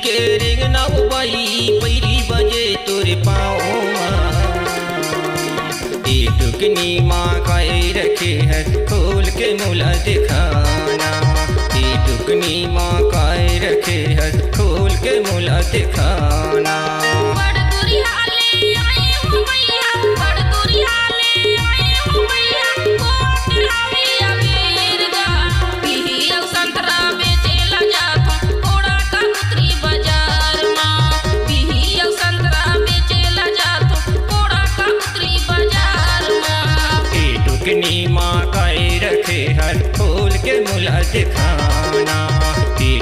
के रेंगना बाई पैरी बजे तोरे पाँव टुकनी माँ खाए रखे है खोल के मुला दिखाना। टुकनी माँ खाए रखे है खोल के मुला दिखाना। टुकनी माँ खाए रखे हर खोल के मुला दिखाना।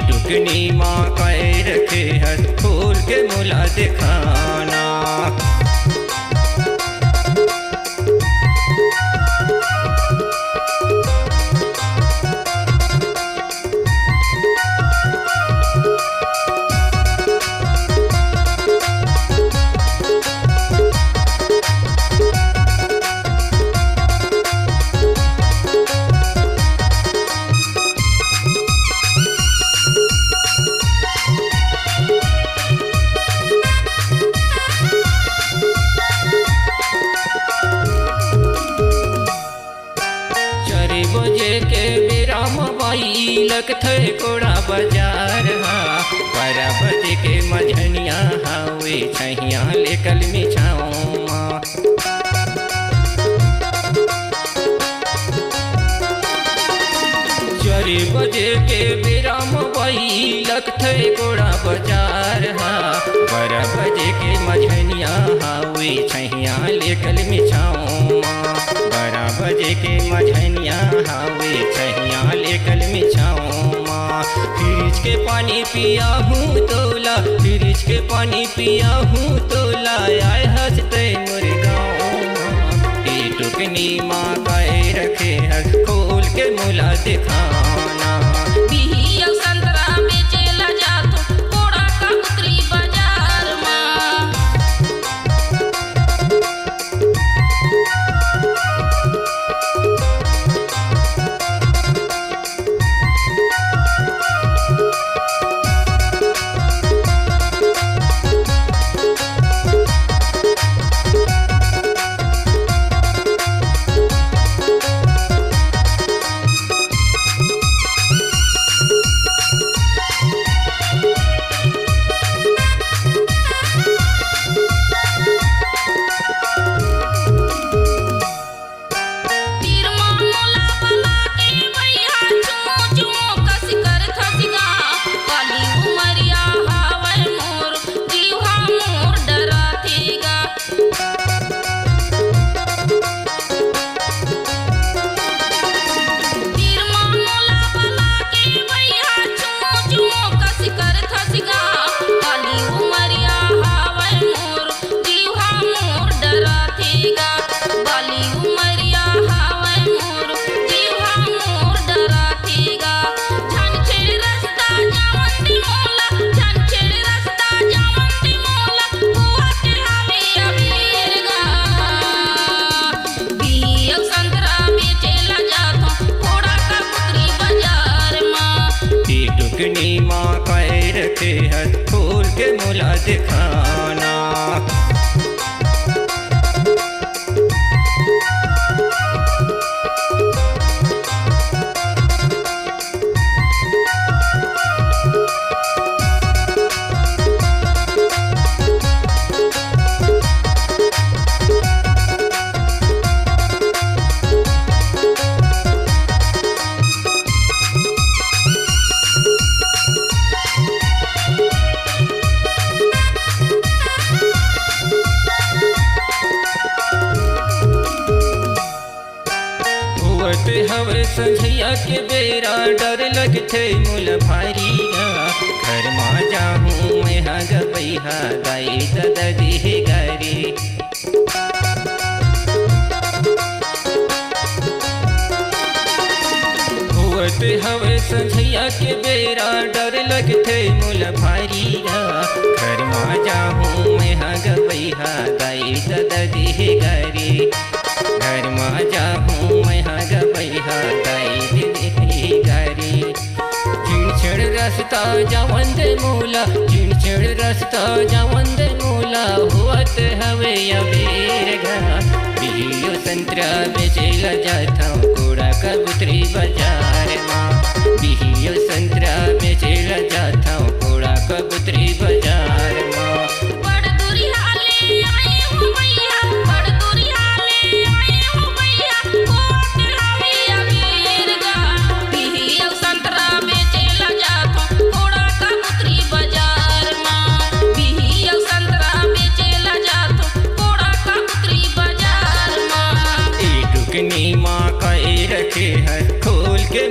टुकनी माँ खाए रखे हर खोल के मुला दिखाना। बजे के विराम बाई लगथे कोड़ा बाजार हा। 12 बजे के मझनिया हावे छैया लेकल मिछाओ माँ। 4 बजे के विराम बाई लगथे कोड़ा बाजार हा। 12 बजे के मझनिया हावे छैया लेकल मिछाओ माँ। 12 बजे के मझनिया हावे छैया लेकल मिछाओ माँ। फ्रिज के पानी पिया हूँ तोला, फ्रिज के पानी पिया हूँ तोला। आए हंसते मोरे गाँव माँ। टुकनी माँ खाए रखे हर खोल के मुला दिखाना। संतरा बेचेला जातो कोड़ा का उतरी बाजार माँ। टुकनी माँ खाए रखे हर खोल के मुला दिखाना। हवे संझिया के बेरा डर लगथे मुल भारी घर माँ जाहूँ मैं गबैहा गाई ददी गारी। होते हवे संझिया के बेरा डर लगथे मुल भारी घर माँ जाहूँ मैं गबैहा गाई ददी गारी। घर माँ जाहूँ मैं गबैहा गाई ददी गारी। झिड़छिड़ रास्ता जावन दे मोला उजड़ रस्ता जवंद मूला हुअत हवे अबेर घा बिहियो संतरा बेचेला जाता कोड़ा कबूतरी बाजार माँ बिहियो संतरा बेचेला जाता कोड़ा कबूतरी बाजार माँ बड़ दुरिहाले आए हो भैया बड़ दुरिहाले आए हो भैया कोट हवे अबेर गा बिहियो संतरा बेचेला जातो कोड़ा कबूतरी बाजार माँ बिहियो संतरा बेचेला जातो कोड़ा कबूतरी बाजार माँ टुकनी माँ का रखे है खोल के